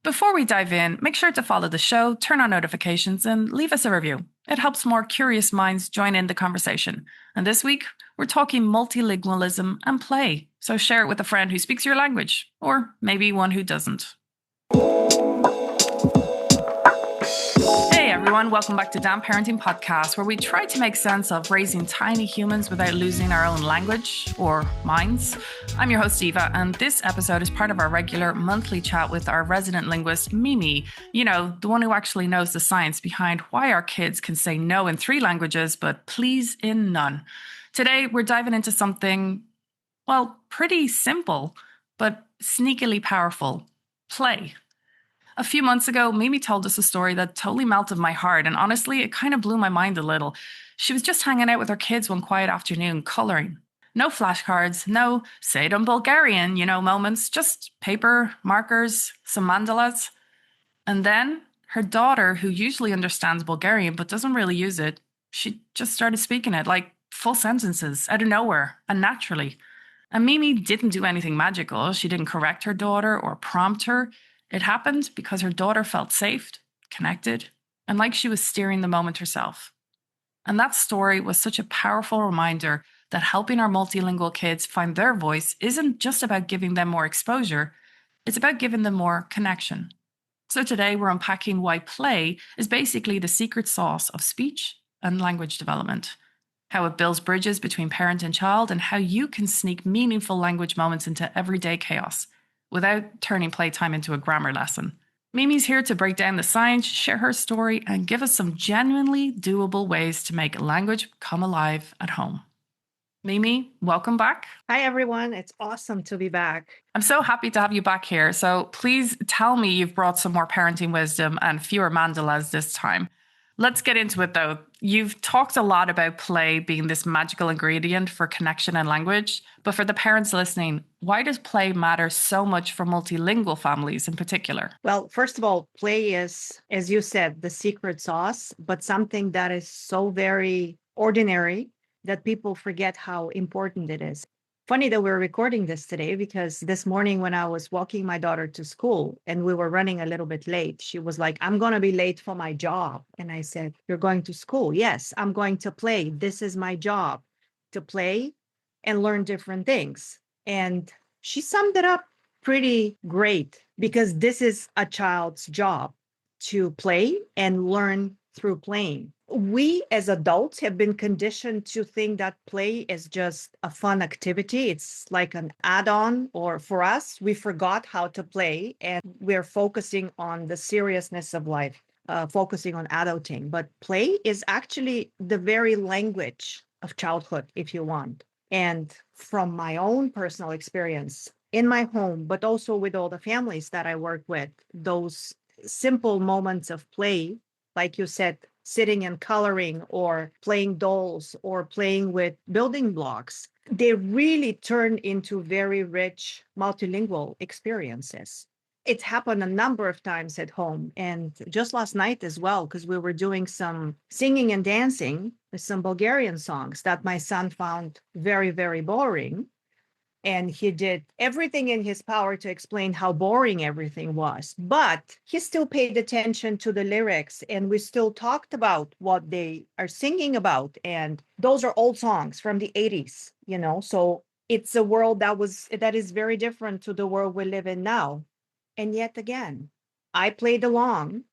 Before we dive in, make sure to follow the show, turn on notifications, and leave us a review. It helps more curious minds join in the conversation. And this week, we're talking multilingualism and play. So share it with a friend who speaks your language, or maybe one who doesn't. Hey everyone, welcome back to Damn Parenting Podcast, where we try to make sense of raising tiny humans without losing our own language or minds. I'm your host, Eva, and this episode is part of our regular monthly chat with our resident linguist, Mimi. You know, the one who actually knows the science behind why our kids can say no in 3 languages, but please in none. Today, we're diving into something, well, pretty simple, but sneakily powerful: play. A few months ago, Mimi told us a story that totally melted my heart, and honestly, it kind of blew my mind a little. She was just hanging out with her kids one quiet afternoon, colouring. No flashcards, no say it in Bulgarian, moments, just paper, markers, some mandalas. And then her daughter, who usually understands Bulgarian but doesn't really use it, she just started speaking it, like full sentences, out of nowhere, and naturally. And Mimi didn't do anything magical. She didn't correct her daughter or prompt her. It happened because her daughter felt safe, connected, and like she was steering the moment herself. And that story was such a powerful reminder that helping our multilingual kids find their voice isn't just about giving them more exposure, it's about giving them more connection. So today we're unpacking why play is basically the secret sauce of speech and language development, how it builds bridges between parent and child, and how you can sneak meaningful language moments into everyday chaos without turning playtime into a grammar lesson. Mimi's here to break down the science, share her story, and give us some genuinely doable ways to make language come alive at home. Mimi, welcome back. Hi, everyone. It's awesome to be back. I'm so happy to have you back here. So please tell me you've brought some more parenting wisdom and fewer mandalas this time. Let's get into it, though. You've talked a lot about play being this magical ingredient for connection and language. But for the parents listening, why does play matter so much for multilingual families in particular? Well, first of all, play is, as you said, the secret sauce, but something that is so very ordinary that people forget how important it is. Funny that we're recording this today, because this morning when I was walking my daughter to school and we were running a little bit late, she was like, I'm going to be late for my job. And I said, you're going to school? Yes, I'm going to play. This is my job, to play and learn different things. And she summed it up pretty great, because this is a child's job, to play and learn through playing. We as adults have been conditioned to think that play is just a fun activity. It's like an add-on, or for us, we forgot how to play and we're focusing on the seriousness of life, focusing on adulting. But play is actually the very language of childhood, if you want. And from my own personal experience in my home, but also with all the families that I work with, those simple moments of play, like you said, sitting and coloring or playing dolls or playing with building blocks, they really turn into very rich multilingual experiences. It's happened a number of times at home, and just last night as well, because we were doing some singing and dancing with some Bulgarian songs that my son found very, very boring. And he did everything in his power to explain how boring everything was. But he still paid attention to the lyrics, and we still talked about what they are singing about. And those are old songs from the 80s, So it's a world that is very different to the world we live in now. And yet again, I played along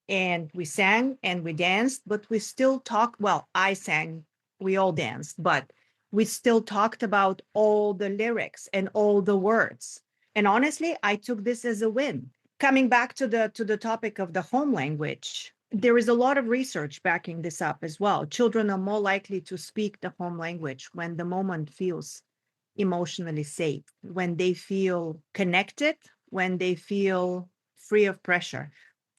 and we sang and we danced, but we still talked. Well, I sang, we all danced, but we still talked about all the lyrics and all the words. And honestly, I took this as a win. Coming back to the topic of the home language, there is a lot of research backing this up as well. Children are more likely to speak the home language when the moment feels emotionally safe, when they feel connected, when they feel free of pressure.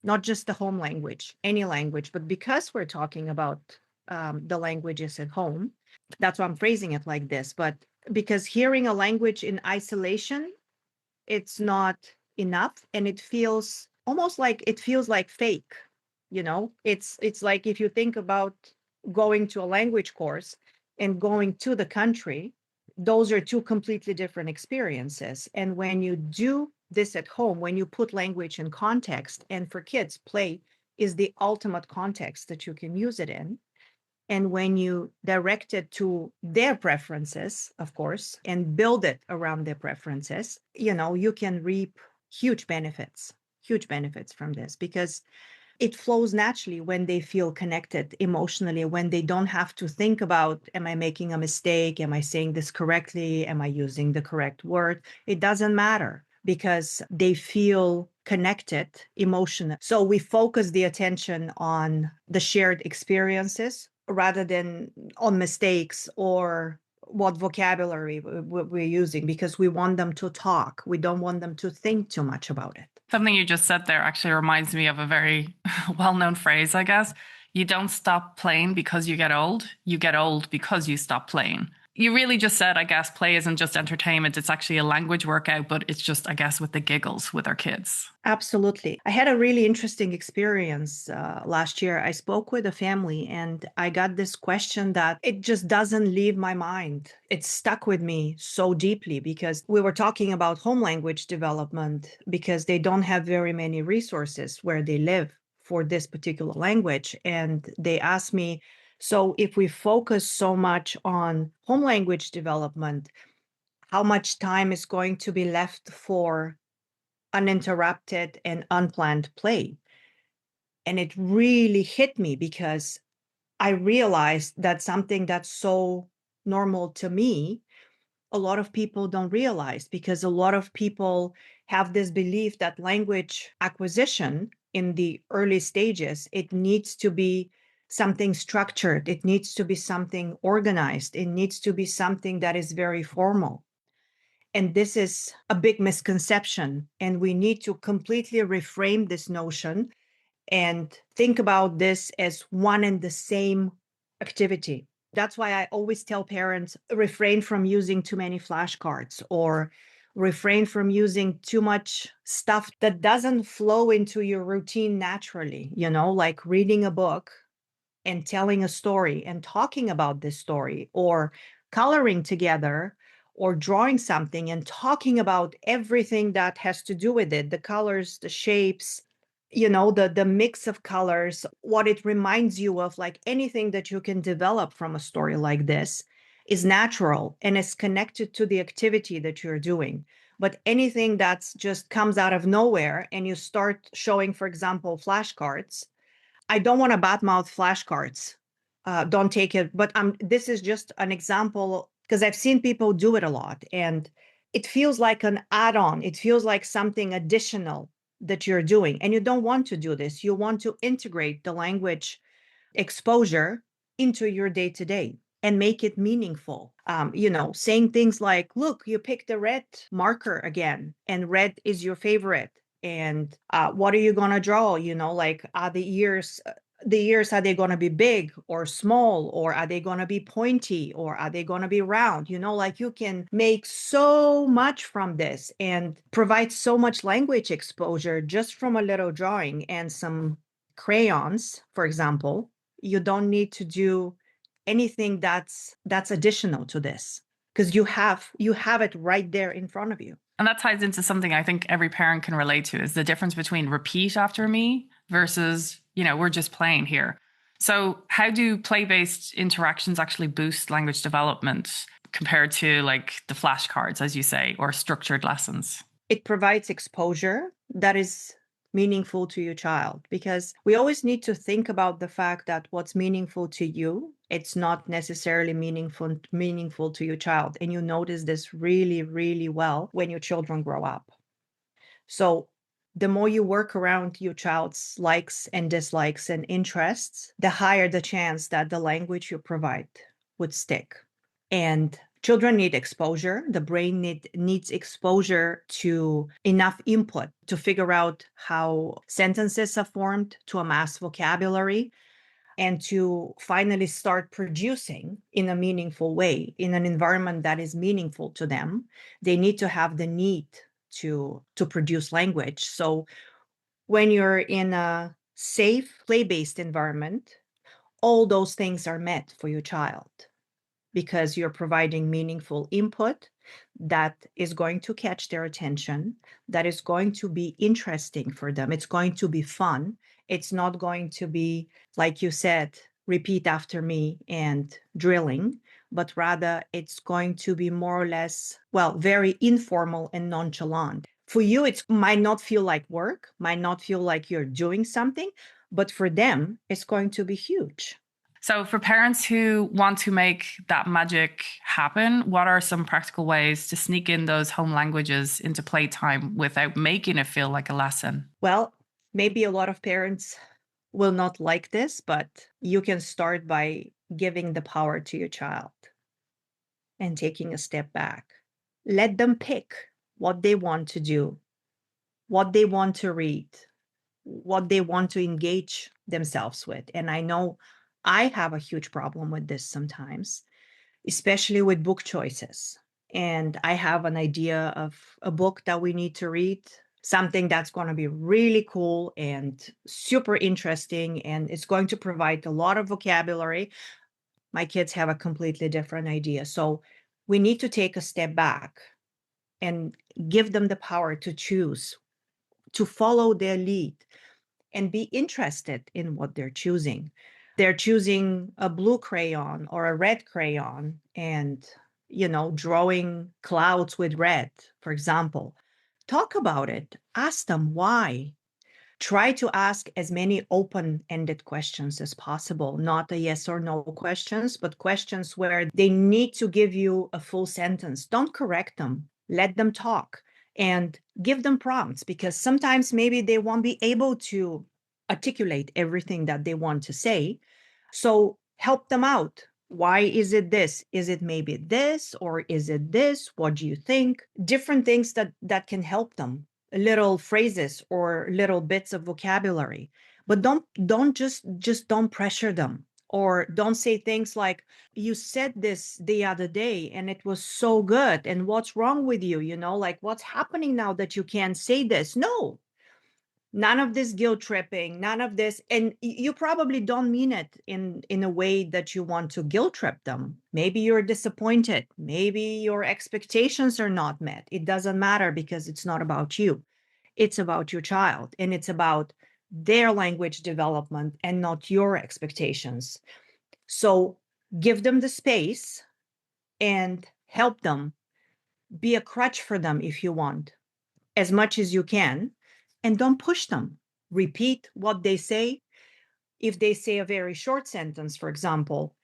Not just the home language, any language, but because we're talking about the languages at home, that's why I'm phrasing it like this. But because hearing a language in isolation, it's not enough, and it feels almost like fake. It's like, if you think about going to a language course and going to the country, those are two completely different experiences. And when you do this at home when you put language in context. And for kids, play is the ultimate context that you can use it in. And when you direct it to their preferences, of course, and build it around their preferences, you can reap huge benefits from this, because it flows naturally when they feel connected emotionally, when they don't have to think about, am I making a mistake? Am I saying this correctly? Am I using the correct word? It doesn't matter because they feel connected emotionally. So we focus the attention on the shared experiences rather than on mistakes or what vocabulary we're using, because we want them to talk. We don't want them to think too much about it. Something you just said there actually reminds me of a very well-known phrase, I guess. You don't stop playing because you get old. You get old because you stop playing. You really just said, I guess, play isn't just entertainment. It's actually a language workout, but it's just, I guess, with the giggles with our kids. Absolutely. I had a really interesting experience last year. I spoke with a family and I got this question that it just doesn't leave my mind. It stuck with me so deeply because we were talking about home language development because they don't have very many resources where they live for this particular language. And they asked me, so if we focus so much on home language development, how much time is going to be left for uninterrupted and unplanned play? And it really hit me because I realized that something that's so normal to me, a lot of people don't realize, because a lot of people have this belief that language acquisition in the early stages, it needs to be something structured, it needs to be something organized, it needs to be something that is very formal. And this is a big misconception. And we need to completely reframe this notion and think about this as one and the same activity. That's why I always tell parents, refrain from using too many flashcards, or refrain from using too much stuff that doesn't flow into your routine naturally, like reading a book and telling a story and talking about this story, or coloring together, or drawing something and talking about everything that has to do with it, the colors, the shapes, the mix of colors, what it reminds you of. Like anything that you can develop from a story like this is natural and is connected to the activity that you're doing. But anything that's just comes out of nowhere and you start showing, for example, flashcards, I don't want to badmouth flashcards. Don't take it. But this is just an example because I've seen people do it a lot. And it feels like an add-on. It feels like something additional that you're doing. And you don't want to do this. You want to integrate the language exposure into your day-to-day and make it meaningful. Saying things like, look, you picked the red marker again, and red is your favorite. And what are you going to draw? Like, are the ears, are they going to be big or small, or are they going to be pointy, or are they going to be round? Like you can make so much from this and provide so much language exposure just from a little drawing and some crayons, for example. You don't need to do anything that's additional to this, because you have it right there in front of you. And that ties into something I think every parent can relate to, is the difference between repeat after me versus, we're just playing here. So how do play-based interactions actually boost language development compared to like the flashcards, as you say, or structured lessons? It provides exposure that is meaningful to your child, because we always need to think about the fact that what's meaningful to you, it's not necessarily meaningful to your child. And you notice this really, really well when your children grow up. So the more you work around your child's likes and dislikes and interests, the higher the chance that the language you provide would stick. And children need exposure. The brain needs exposure to enough input to figure out how sentences are formed, to amass vocabulary, and to finally start producing in a meaningful way, in an environment that is meaningful to them. They need to have the need to produce language. So when you're in a safe, play-based environment, all those things are met for your child, because you're providing meaningful input that is going to catch their attention, that is going to be interesting for them. It's going to be fun. It's not going to be, like you said, repeat after me and drilling, but rather it's going to be more or less, well, very informal and nonchalant. For you, it might not feel like work, might not feel like you're doing something, but for them, it's going to be huge. So, for parents who want to make that magic happen, what are some practical ways to sneak in those home languages into playtime without making it feel like a lesson? Well, maybe a lot of parents will not like this, but you can start by giving the power to your child and taking a step back. Let them pick what they want to do, what they want to read, what they want to engage themselves with. And I know I have a huge problem with this sometimes, especially with book choices. And I have an idea of a book that we need to read, something that's going to be really cool and super interesting, and it's going to provide a lot of vocabulary. My kids have a completely different idea. So we need to take a step back and give them the power to choose, to follow their lead and be interested in what they're choosing. They're choosing a blue crayon or a red crayon and, drawing clouds with red, for example. Talk about it. Ask them why. Try to ask as many open-ended questions as possible, not a yes or no questions, but questions where they need to give you a full sentence. Don't correct them. Let them talk and give them prompts, because sometimes maybe they won't be able to articulate everything that they want to say. So help them out. Why is it this? Is it maybe this, or is it this? What do you think? Different things that can help them, little phrases or little bits of vocabulary. But don't don't pressure them, or don't say things like, you said this the other day and it was so good, and what's wrong with you, like what's happening now that you can't say this. No, none of this guilt tripping, none of this. And you probably don't mean it in a way that you want to guilt trip them. Maybe you're disappointed, maybe your expectations are not met. It doesn't matter, because it's not about you. It's about your child, and it's about their language development and not your expectations. So give them the space and help them. Be a crutch for them if you want, as much as you can, and don't push them. Repeat what they say. If they say a very short sentence, for example,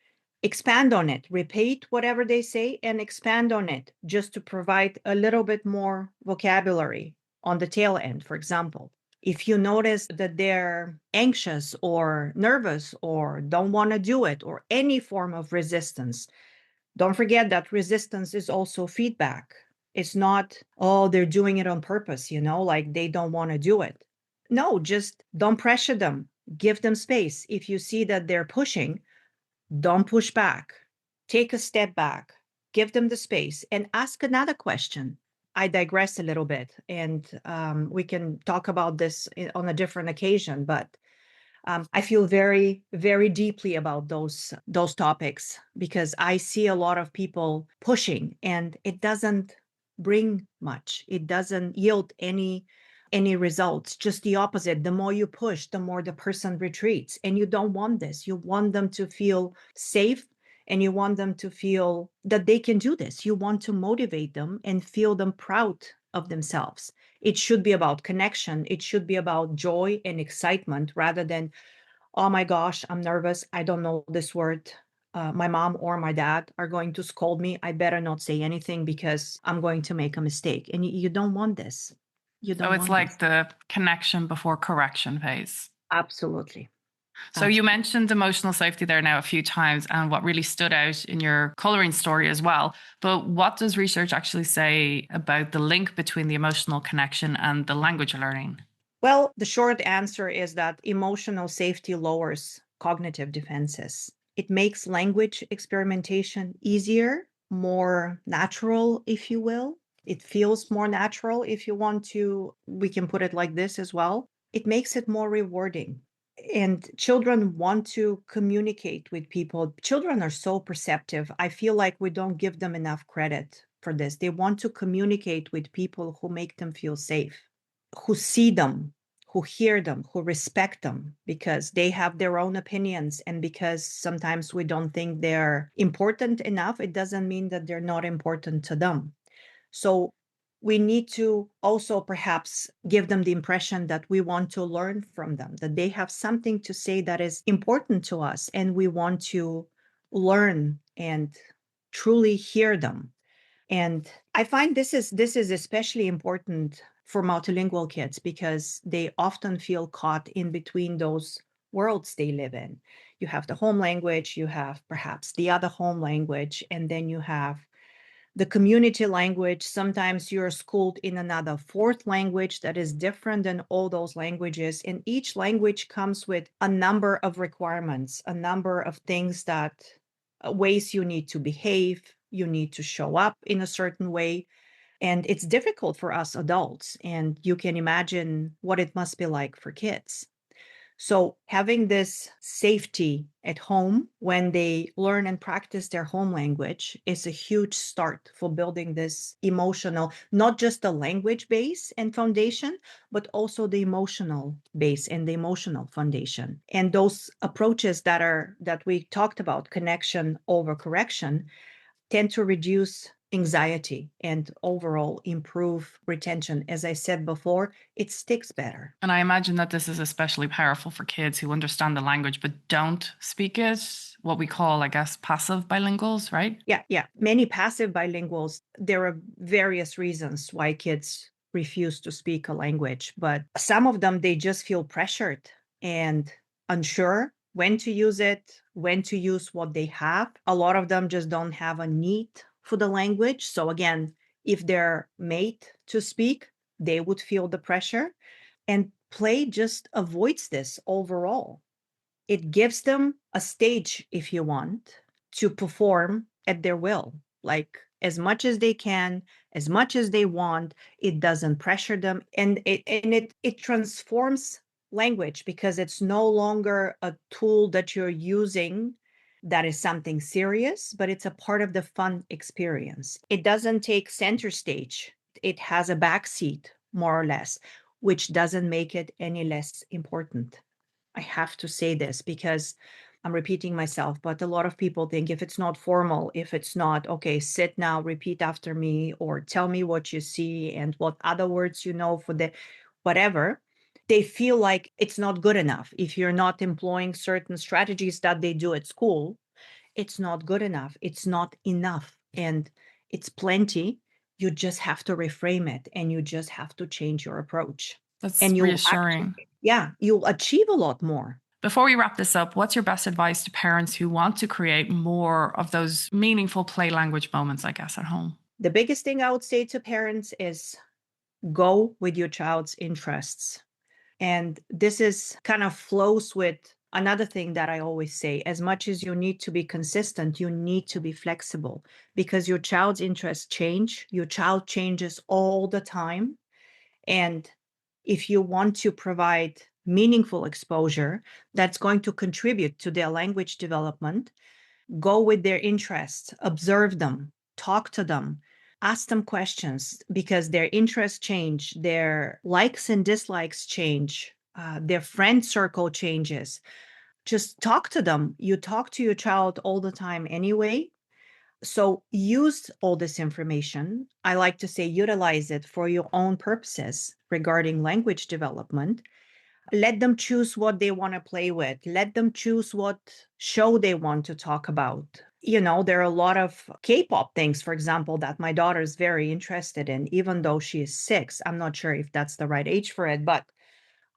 expand on it. Repeat whatever they say and expand on it, just to provide a little bit more vocabulary on the tail end, for example. If you notice that they're anxious or nervous or don't want to do it, or any form of resistance, don't forget that resistance is also feedback. It's not, oh, they're doing it on purpose, like they don't want to do it. No, just don't pressure them. Give them space. If you see that they're pushing, don't push back. Take a step back, give them the space, and ask another question. I digress a little bit, and we can talk about this on a different occasion, but I feel very, very deeply about those topics, because I see a lot of people pushing, and it doesn't bring much. It doesn't yield any results. Just the opposite. The more you push, the more the person retreats, and you don't want this. You want them to feel safe, and you want them to feel that they can do this. You want to motivate them and feel them proud of themselves. It should be about connection. It should be about joy and excitement, rather than, oh my gosh, I'm nervous. I don't know this word. My mom or my dad are going to scold me. I better not say anything because I'm going to make a mistake. And you don't want this. You So don't it's want this. like the connection before correction phase. Absolutely. So you mentioned emotional safety there now a few times, and what really stood out in your coloring story as well. But what does research actually say about the link between the emotional connection and the language learning? Well, the short answer is that emotional safety lowers cognitive defenses. It makes language experimentation easier, more natural, if you will. It feels more natural, if you want to. We can put it like this as well. It makes it more rewarding. And children want to communicate with people. Children are so perceptive. I feel like we don't give them enough credit for this. They want to communicate with people who make them feel safe, who see them, who hear them, who respect them, because they have their own opinions. And because sometimes we don't think they're important enough, it doesn't mean that they're not important to them. So we need to also perhaps give them the impression that we want to learn from them, that they have something to say that is important to us, and we want to learn and truly hear them. And I find this is especially important for multilingual kids because they often feel caught in between those worlds they live in. You have the home language, you have perhaps the other home language, and then you have the community language. Sometimes you're schooled in another fourth language that is different than all those languages. And each language comes with a number of requirements, a number of things that ways you need to behave, you need to show up in a certain way. And it's difficult for us adults. And you can imagine what it must be like for kids. So having this safety at home when they learn and practice their home language is a huge start for building this emotional, not just the language base and foundation, but also the emotional base and the emotional foundation. And those approaches that we talked about, connection over correction, tend to reduce anxiety and overall improve retention. As I said before, it sticks better. And I imagine that this is especially powerful for kids who understand the language but don't speak it, what we call, I guess, passive bilinguals, right? Yeah. Many passive bilinguals, there are various reasons why kids refuse to speak a language, but some of them, they just feel pressured and unsure when to use it, when to use what they have. A lot of them just don't have a need for the language. So again, if they're made to speak, they would feel the pressure. And play just avoids this overall. It gives them a stage, if you want, to perform at their will, like as much as they can, as much as they want. It doesn't pressure them, and it transforms language because it's no longer a tool that you're using that is something serious, but it's a part of the fun experience. It doesn't take center stage. It has a backseat, more or less, which doesn't make it any less important. I have to say this because I'm repeating myself, but a lot of people think if it's not formal, if it's not, okay, sit now, repeat after me, or tell me what you see and what other words you know for the whatever, they feel like it's not good enough. If you're not employing certain strategies that they do at school, it's not good enough. It's not enough. And it's plenty. You just have to reframe it and you just have to change your approach. That's And you'll reassuring. you'll achieve a lot more. Before we wrap this up, what's your best advice to parents who want to create more of those meaningful play language moments, I guess, at home? The biggest thing I would say to parents is go with your child's interests. And this is kind of flows with another thing that I always say: as much as you need to be consistent, you need to be flexible, because your child's interests change. Your child changes all the time. And if you want to provide meaningful exposure that's going to contribute to their language development, go with their interests, observe them, talk to them, ask them questions, because their interests change, their likes and dislikes change, their friend circle changes. Just talk to them. You talk to your child all the time anyway. So use all this information. I like to say utilize it for your own purposes regarding language development. Let them choose what they want to play with. Let them choose what show they want to talk about. You know, there are a lot of K-pop things, for example, that my daughter is very interested in, even though she is 6. I'm not sure if that's the right age for it, but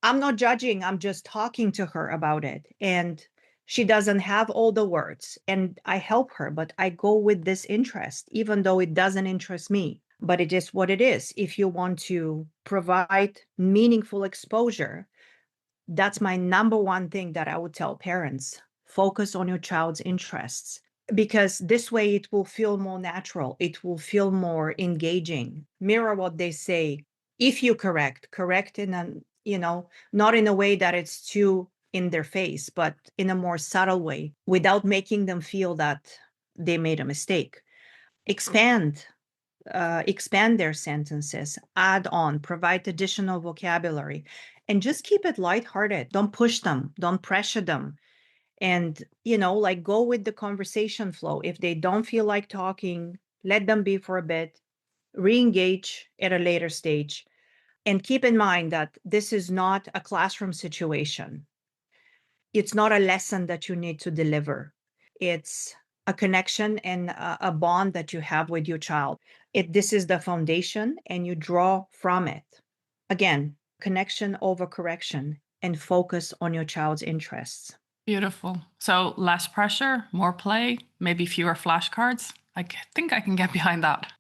I'm not judging. I'm just talking to her about it. And she doesn't have all the words. And I help her, but I go with this interest, even though it doesn't interest me. But it is what it is. If you want to provide meaningful exposure, that's my number one thing that I would tell parents: focus on your child's interests, because this way it will feel more natural. It will feel more engaging. Mirror what they say. If you correct in a, not in a way that it's too in their face, but in a more subtle way, without making them feel that they made a mistake. Expand expand their sentences, add on, provide additional vocabulary, and just keep it lighthearted. Don't push them, don't pressure them. And, like go with the conversation flow. If they don't feel like talking, let them be for a bit, re-engage at a later stage. And keep in mind that this is not a classroom situation. It's not a lesson that you need to deliver. It's a connection and a bond that you have with your child. This is the foundation, and you draw from it. Again, connection over correction, and focus on your child's interests. Beautiful. So less pressure, more play, maybe fewer flashcards. I think I can get behind that.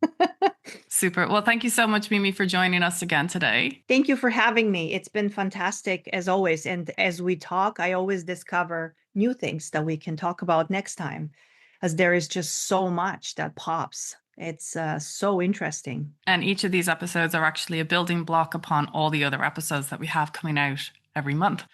Super. Well, thank you so much, Mimi, for joining us again today. Thank you for having me. It's been fantastic as always. And as we talk, I always discover new things that we can talk about next time, as there is just so much that pops. It's so interesting. And each of these episodes are actually a building block upon all the other episodes that we have coming out every month.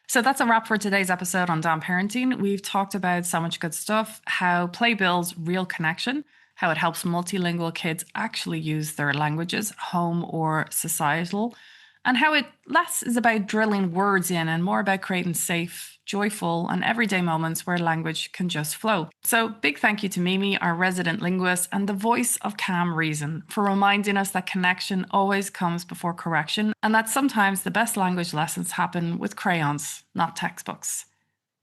So that's a wrap for today's episode on Damn Parenting. We've talked about so much good stuff, how play builds real connection, how it helps multilingual kids actually use their languages, home or societal, and how it less is about drilling words in and more about creating safe, joyful, and everyday moments where language can just flow. So big thank you to Mimi, our resident linguist and the voice of calm reason, for reminding us that connection always comes before correction, and that sometimes the best language lessons happen with crayons, not textbooks.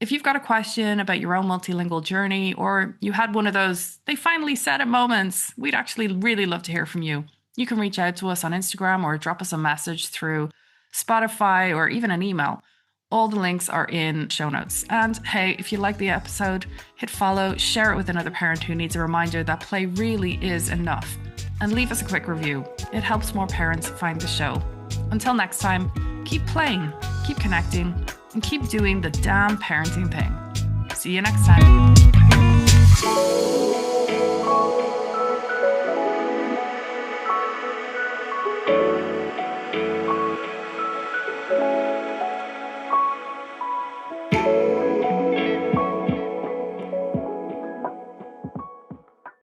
If you've got a question about your own multilingual journey, or you had one of those "they finally said it" moments, we'd actually really love to hear from you. You can reach out to us on Instagram or drop us a message through Spotify or even an email. All the links are in show notes. And hey, if you like the episode, hit follow, share it with another parent who needs a reminder that play really is enough. And leave us a quick review. It helps more parents find the show. Until next time, keep playing, keep connecting, and keep doing the damn parenting thing. See you next time.